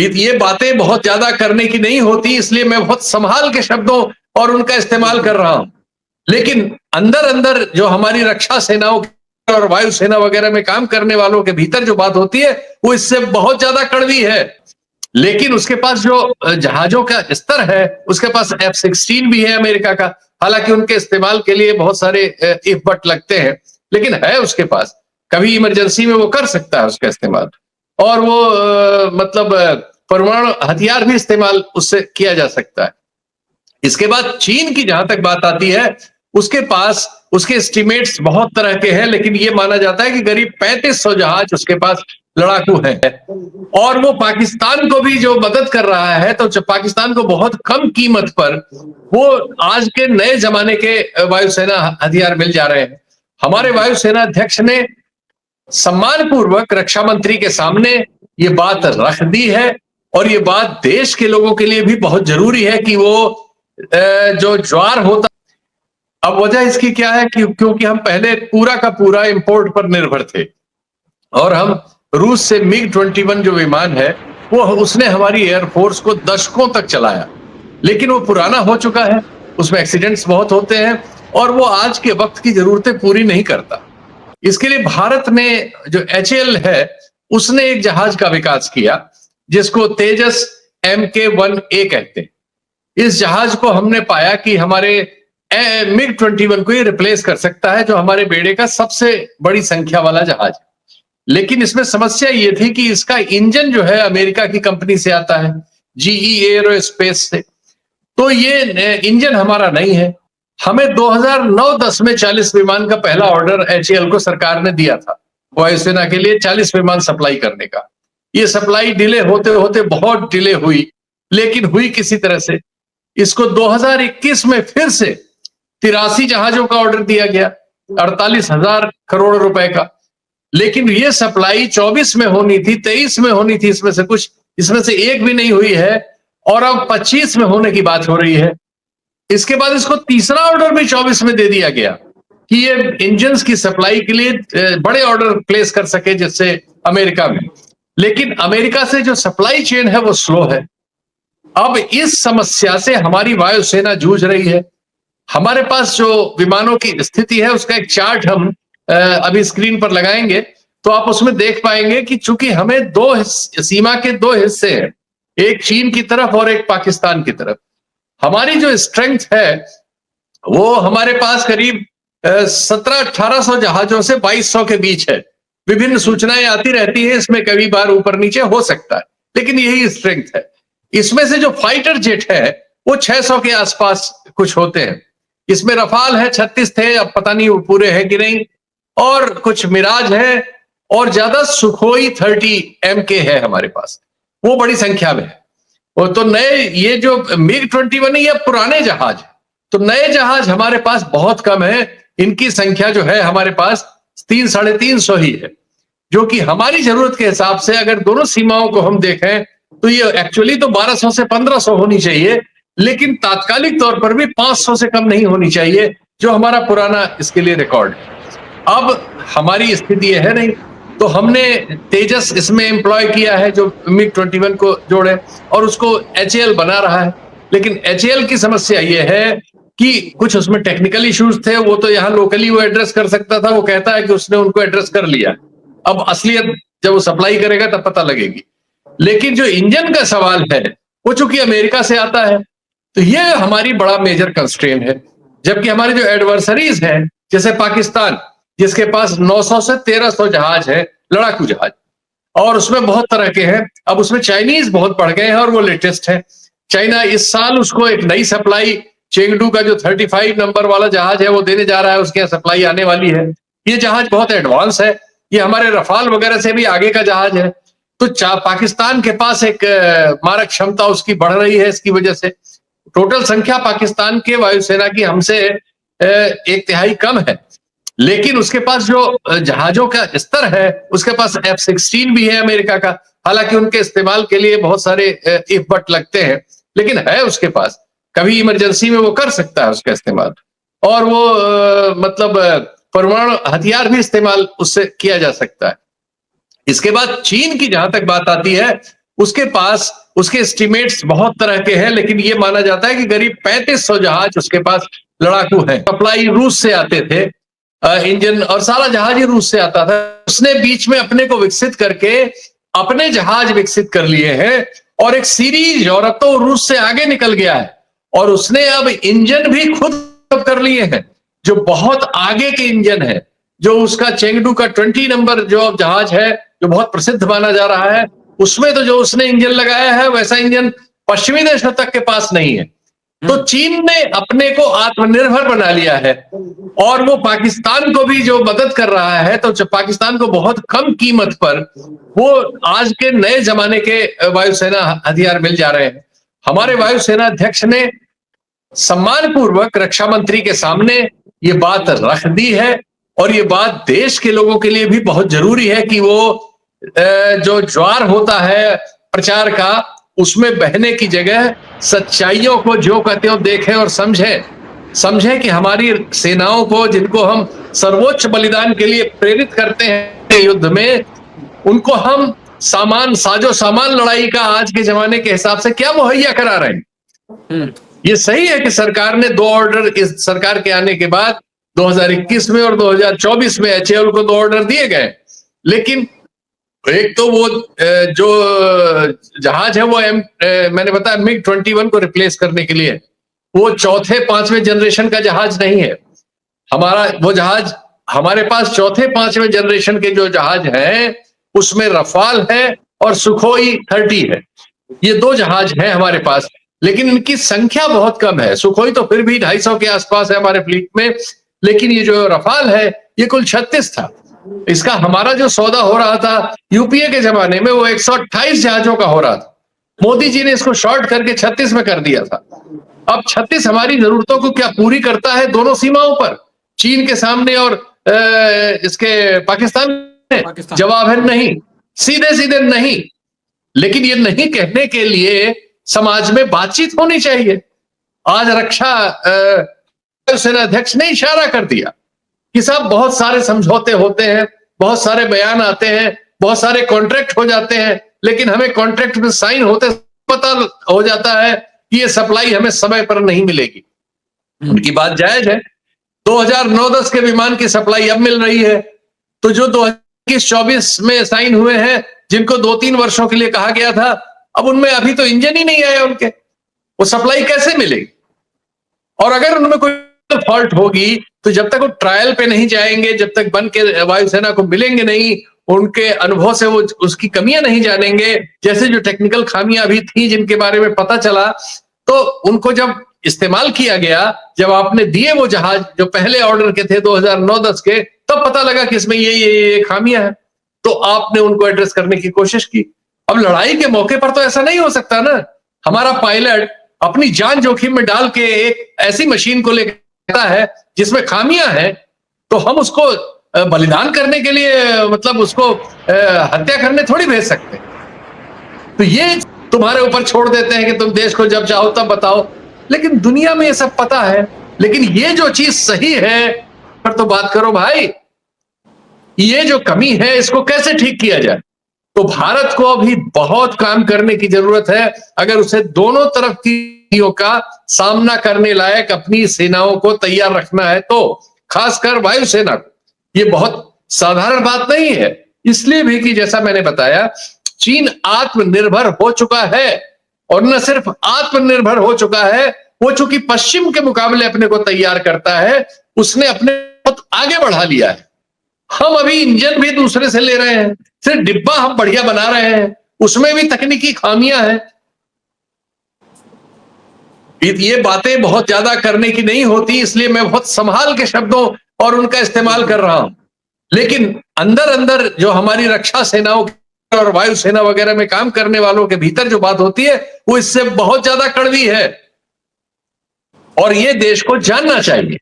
ये बातें बहुत ज्यादा करने की नहीं होती, इसलिए मैं बहुत संभाल के शब्दों और उनका इस्तेमाल कर रहा हूं। लेकिन अंदर अंदर जो हमारी रक्षा सेनाओं और वायुसेना वगैरह में काम करने वालों के भीतर जो बात होती है वो इससे बहुत ज्यादा कड़वी है। लेकिन उसके पास जो जहाजों का स्तर है, उसके पास F-16 भी है अमेरिका का। हालांकि उनके इस्तेमाल के लिए बहुत सारे इफ बट लगते हैं, लेकिन है उसके पास। कभी इमरजेंसी में वो कर सकता है उसका इस्तेमाल। और वो मतलब परमाणु हथियार भी इस्तेमाल उससे किया जा सकता है। इसके बाद चीन की जहां तक बात आती है, उसके पास उसके एस्टिमेट्स बहुत तरह के हैं, लेकिन ये माना जाता है कि करीब 3500 जहाज उसके पास लड़ाकू है। और वो पाकिस्तान को भी जो मदद कर रहा है, तो पाकिस्तान को बहुत कम कीमत पर वो आज के नए जमाने के वायुसेना हथियार मिल जा रहे हैं। हमारे वायुसेना अध्यक्ष ने सम्मानपूर्वक रक्षा मंत्री के सामने ये बात रख दी है, और ये बात देश के लोगों के लिए भी बहुत जरूरी है कि वो जो ज्वार होता। अब वजह इसकी क्या है कि क्योंकि हम पहले पूरा का पूरा इंपोर्ट पर निर्भर थे, और हम रूस से MiG-21 जो विमान है वो उसने हमारी एयरफोर्स को दशकों तक चलाया, लेकिन वो पुराना हो चुका है, उसमें एक्सीडेंट्स बहुत होते हैं और वो आज के वक्त की जरूरतें पूरी नहीं करता। इसके लिए भारत ने जो HAL है उसने एक जहाज का विकास किया जिसको तेजस MK-1A कहते हैं। इस जहाज को हमने पाया कि हमारे MiG-21 को ये रिप्लेस कर सकता है, जो हमारे बेड़े का सबसे बड़ी संख्या वाला जहाज है। लेकिन इसमें समस्या ये थी कि इसका इंजन जो है अमेरिका की कंपनी से आता है, GE एरोस्पेस से। तो ये इंजन हमारा नहीं है। हमें 2009-10 में 40 विमान का पहला ऑर्डर HAL को सरकार ने दिया था, वायुसेना के लिए 40 विमान सप्लाई करने का। ये सप्लाई डिले होते होते बहुत डिले हुई, लेकिन हुई किसी तरह से। इसको 2021 में फिर से 83 जहाजों का ऑर्डर दिया गया, 48,000 करोड़ रुपए का। लेकिन ये सप्लाई 24 में होनी थी, 23 में होनी थी, इसमें से एक भी नहीं हुई है, और अब 25 में होने की बात हो रही है। इसके बाद इसको तीसरा ऑर्डर भी 24 में दे दिया गया कि ये इंजन्स की सप्लाई के लिए बड़े ऑर्डर प्लेस कर सके, जिससे अमेरिका में। लेकिन अमेरिका से जो सप्लाई चेन है वो स्लो है। अब इस समस्या से हमारी वायुसेना जूझ रही है। हमारे पास जो विमानों की स्थिति है उसका एक चार्ट हम अभी स्क्रीन पर लगाएंगे, तो आप उसमें देख पाएंगे कि चूंकि हमें सीमा के दो हिस्से हैं, एक चीन की तरफ और एक पाकिस्तान की तरफ। हमारी जो स्ट्रेंथ है वो हमारे पास करीब 1700-1800 जहाजों से 2200 के बीच है। विभिन्न सूचनाएं आती रहती है, इसमें कभी बार ऊपर नीचे हो सकता है, लेकिन यही स्ट्रेंथ है। इसमें से जो फाइटर जेट है वो 600 के आसपास कुछ होते हैं। इसमें रफाल है 36 थे, अब पता नहीं वो पूरे हैं कि नहीं, और कुछ मिराज है, और ज्यादा सुखोई 30 MK है हमारे पास, वो बड़ी संख्या में है। वो तो नए ये जो MiG-21 है ये पुराने जहाज, तो नए जहाज हमारे पास बहुत कम है। इनकी संख्या जो है हमारे पास 300-350 ही है, जो कि हमारी जरूरत के हिसाब से अगर दोनों सीमाओं को हम देखें तो ये एक्चुअली तो 1200 से 1500 होनी चाहिए, लेकिन तात्कालिक तौर पर भी 500 से कम नहीं होनी चाहिए, जो हमारा पुराना इसके लिए रिकॉर्ड है। अब हमारी स्थिति है नहीं, तो हमने तेजस इसमें एम्प्लॉय किया है जो MiG-21 को जोड़े, और उसको HAL बना रहा है। लेकिन HAL की समस्या यह है कि कुछ उसमें टेक्निकल इश्यूज थे, वो तो यहाँ लोकली वो एड्रेस कर सकता था, वो कहता है कि उसने उनको एड्रेस कर लिया। अब असलियत जब वो सप्लाई करेगा तब पता लगेगी। लेकिन जो इंजन का सवाल है वो चूंकि अमेरिका से आता है, तो ये हमारी बड़ा मेजर कंस्ट्रेन है। जबकि हमारे जो एडवर्सरीज हैं, जैसे पाकिस्तान, जिसके पास 900 से 1300 जहाज है, लड़ाकू जहाज, और उसमें बहुत तरह के हैं। अब उसमें चाइनीज बहुत बढ़ गए हैं और वो लेटेस्ट है। चाइना इस साल उसको एक नई सप्लाई, चेंगडू का जो 35 नंबर वाला जहाज है वो देने जा रहा है, उसके यहाँ सप्लाई आने वाली है। ये जहाज बहुत एडवांस है, ये हमारे रफाल वगैरह से भी आगे का जहाज है। तो पाकिस्तान के पास एक मारक क्षमता उसकी बढ़ रही है। इसकी वजह से टोटल संख्या पाकिस्तान के वायुसेना की हमसे 1/3 कम है, लेकिन उसके पास जो जहाजों का स्तर है उसके पास F-16 भी है अमेरिका का। हालांकि उनके इस्तेमाल के लिए बहुत सारे इफ बट लगते हैं, लेकिन है उसके पास। कभी इमरजेंसी में वो कर सकता है उसका इस्तेमाल, और वो मतलब परमाणु हथियार भी इस्तेमाल उससे किया जा सकता है। इसके बाद चीन की जहां तक बात आती है, उसके पास उसके एस्टिमेट्स बहुत तरह के हैं, लेकिन ये माना जाता है कि करीब 3500 जहाज उसके पास लड़ाकू हैं। सप्लाई रूस से आते थे, इंजन और सारा जहाज ही रूस से आता था। उसने बीच में अपने को विकसित करके अपने जहाज विकसित कर लिए हैं और एक सीरीज, और अब तो रूस से आगे निकल गया है और उसने अब इंजन भी खुद कर लिए हैं जो बहुत आगे के इंजन है। जो उसका चेंगडू का 20 नंबर जो अब जहाज है, जो बहुत प्रसिद्ध माना जा रहा है, उसमें तो जो उसने इंजन लगाया है वैसा इंजन पश्चिमी देशों तक के पास नहीं है। तो चीन ने अपने को आत्मनिर्भर बना लिया है और वो पाकिस्तान को भी जो मदद कर रहा है, तो पाकिस्तान को बहुत कम कीमत पर वो आज के नए जमाने के वायुसेना हथियार मिल जा रहे हैं। हमारे वायुसेना अध्यक्ष ने सम्मानपूर्वक रक्षा मंत्री के सामने ये बात रख दी है और ये बात देश के लोगों के लिए भी बहुत जरूरी है कि वो जो ज्वार होता है प्रचार का, उसमें बहने की जगह सच्चाइयों को जो कहते हो देखें और समझें कि हमारी सेनाओं को, जिनको हम सर्वोच्च बलिदान के लिए प्रेरित करते हैं युद्ध में, उनको हम साजो सामान लड़ाई का आज के जमाने के हिसाब से क्या मुहैया करा रहे हैं। ये सही है कि सरकार ने 2 ऑर्डर, इस सरकार के आने के बाद 2021 में और 2024 में HAL को 2 ऑर्डर दिए गए, लेकिन एक तो वो जो जहाज है वो मैंने बताया MiG-21 को रिप्लेस करने के लिए, वो 4थे-5वें जनरेशन का जहाज नहीं है। वो जहाज हमारे पास 4थे-5वें जनरेशन के जो जहाज हैं उसमें रफाल है और सुखोई 30 है। ये 2 जहाज हैं हमारे पास, लेकिन इनकी संख्या बहुत कम है। सुखोई तो फिर भी 250 के आसपास है हमारे फ्लीट में, लेकिन ये जो रफाल है ये कुल 36 था। इसका हमारा जो सौदा हो रहा था यूपीए के जमाने में वो 128 जहाजों का हो रहा था। मोदी जी ने इसको शॉर्ट करके 36 में कर दिया था। अब 36 हमारी जरूरतों को क्या पूरी करता है दोनों सीमाओं पर, चीन के सामने और इसके पाकिस्तान में? जवाब है नहीं, सीधे सीधे नहीं। लेकिन ये नहीं कहने के लिए समाज में बातचीत होनी चाहिए। आज रक्षा सेना अध्यक्ष ने इशारा कर दिया कि साहब बहुत सारे समझौते होते हैं, बहुत सारे बयान आते हैं, बहुत सारे कॉन्ट्रैक्ट हो जाते हैं, लेकिन हमें कॉन्ट्रैक्ट में साइन होते पता हो जाता है कि ये सप्लाई हमें समय पर नहीं मिलेगी। उनकी बात जायज है। 2009-10 के विमान की सप्लाई अब मिल रही है, तो जो 2021-24 में साइन हुए हैं, जिनको 2-3 वर्षों के लिए कहा गया था, अब उनमें अभी तो इंजन ही नहीं आया उनके, वो सप्लाई कैसे मिलेगी? और अगर उनमें कोई फॉल्ट होगी तो जब तक वो ट्रायल पे नहीं जाएंगे, जब तक बन के वायुसेना को मिलेंगे नहीं, उनके अनुभव से वो उसकी कमियां नहीं जानेंगे, जैसे जो टेक्निकल खामियां भी थी जिनके बारे में पता चला, तो उनको जब इस्तेमाल किया गया, जब आपने दिए वो जहाज जो पहले ऑर्डर के थे 2009-10 के, तब पता लगा कि इसमें ये खामियां हैं, तो आपने उनको एड्रेस करने की कोशिश की। अब लड़ाई के मौके पर तो ऐसा नहीं हो सकता ना। हमारा पायलट अपनी जान जोखिम में डाल के एक ऐसी मशीन को लेकर है जिसमें खामियां हैं, तो हम उसको बलिदान करने के लिए, मतलब उसको हत्या करने थोड़ी भेज सकते। तो ये तुम्हारे ऊपर छोड़ देते हैं कि तुम देश को जब चाहो तब बताओ, लेकिन दुनिया में ये सब पता है। लेकिन ये जो चीज सही है पर तो बात करो भाई, ये जो कमी है इसको कैसे ठीक किया जाए। तो भारत को अभी बहुत काम करने की जरूरत है अगर उसे दोनों तरफ की का सामना करने लायक अपनी सेनाओं को तैयार रखना है, तो खासकर वायुसेना को। ये बहुत साधारण बात नहीं है, इसलिए भी कि जैसा मैंने बताया, चीन आत्मनिर्भर हो चुका है और न सिर्फ आत्मनिर्भर हो चुका है, वो चूंकि पश्चिम के मुकाबले अपने को तैयार करता है, उसने अपने बहुत आगे बढ़ा लिया है। हम अभी इंजन भी दूसरे से ले रहे हैं, सिर्फ डिब्बा हम बढ़िया बना रहे हैं, उसमें भी तकनीकी खामियां हैं। ये बातें बहुत ज्यादा करने की नहीं होती, इसलिए मैं बहुत संभाल के शब्दों और उनका इस्तेमाल कर रहा हूं। लेकिन अंदर अंदर जो हमारी रक्षा सेनाओं और वायुसेना वगैरह में काम करने वालों के भीतर जो बात होती है वो इससे बहुत ज्यादा कड़वी है और ये देश को जानना चाहिए।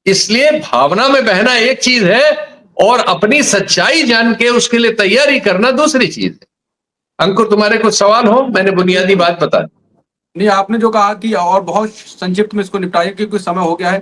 इसलिए भावना में बहना एक चीज है और अपनी सच्चाई जान के उसके लिए तैयारी करना दूसरी चीज है। अंकुर, तुम्हारे कुछ सवाल हो? मैंने बुनियादी बात बता दी। नहीं, आपने जो कहा कि और बहुत संक्षिप्त में इसको निपटाइए क्योंकि समय हो गया है,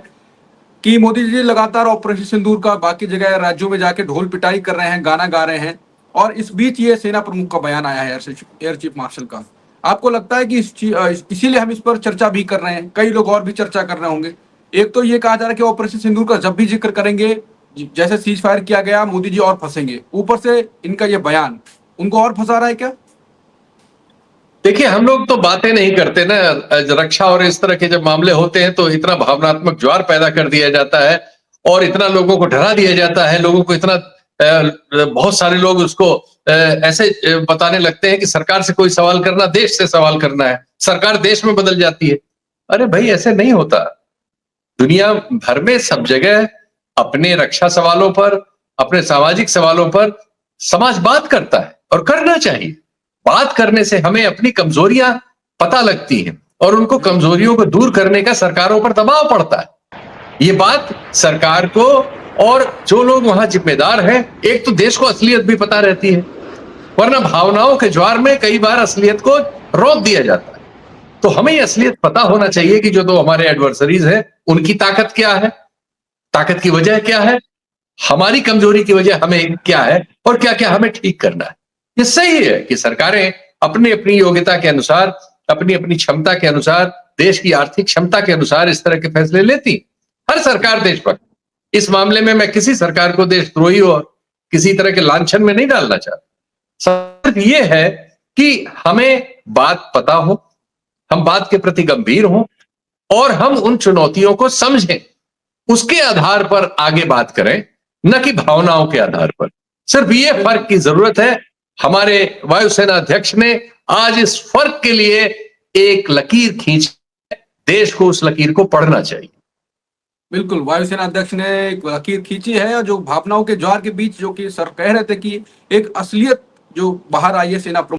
कि मोदी जी लगातार ऑपरेशन सिंदूर का बाकी जगह राज्यों में जाके ढोल पिटाई कर रहे हैं, गाना गा रहे हैं और इस बीच ये सेना प्रमुख का बयान आया है एयर चीफ मार्शल का। आपको लगता है कि इसीलिए हम इस पर चर्चा भी कर रहे हैं, कई लोग और भी चर्चा कर रहे होंगे। एक तो ये कहा जा रहा है कि ऑपरेशन सिंदूर का जब भी जिक्र करेंगे, जैसे सीज फायर किया गया, मोदी जी और फंसेंगे। ऊपर से इनका ये बयान उनको और फंसा रहा है क्या? देखिए, हम लोग तो बातें नहीं करते ना, रक्षा और इस तरह के जब मामले होते हैं तो इतना भावनात्मक ज्वार पैदा कर दिया जाता है और इतना लोगों को डरा दिया जाता है, लोगों को इतना बहुत सारे लोग उसको ऐसे बताने लगते हैं कि सरकार से कोई सवाल करना देश से सवाल करना है, सरकार देश में बदल जाती है। अरे भाई, ऐसे नहीं होता। दुनिया भर में सब जगह अपने रक्षा सवालों पर, अपने सामाजिक सवालों पर समाज बात करता है और करना चाहिए। बात करने से हमें अपनी कमजोरियां पता लगती हैं और उनको कमजोरियों को दूर करने का सरकारों पर दबाव पड़ता है। ये बात सरकार को और जो लोग वहां जिम्मेदार हैं, एक तो देश को असलियत भी पता रहती है, वरना भावनाओं के ज्वार में कई बार असलियत को रोक दिया जाता है। तो हमें ये असलियत पता होना चाहिए कि जो तो हमारे एडवर्सरीज हैं, उनकी ताकत क्या है, ताकत की वजह क्या है, हमारी कमजोरी की वजह हमें क्या है और क्या क्या हमें ठीक करना है। ये सही है कि सरकारें अपनी अपनी योग्यता के अनुसार, अपनी अपनी क्षमता के अनुसार, देश की आर्थिक क्षमता के अनुसार इस तरह के फैसले लेती। हर सरकार देशभक्त। इस मामले में मैं किसी सरकार को देशद्रोही और किसी तरह के लांछन में नहीं डालना चाहता। सिर्फ ये है कि हमें बात पता हो, हम बात के प्रति गंभीर हों और हम उन चुनौतियों को समझें, उसके आधार पर आगे बात करें, न कि भावनाओं के आधार पर। सिर्फ ये फर्क की जरूरत है। हमारे वायुसेना अध्यक्ष ने आज इस फर्क के लिए एक लकीर खींच, देश को उस लकीर को पढ़ना चाहिए। बिल्कुल, वायुसेना अध्यक्ष ने एक लकीर खींची है और जो भावनाओं के ज्वार के बीच जो कि सर कह रहे थे कि एक असलियत जो बाहर आई है सेना प्रमुख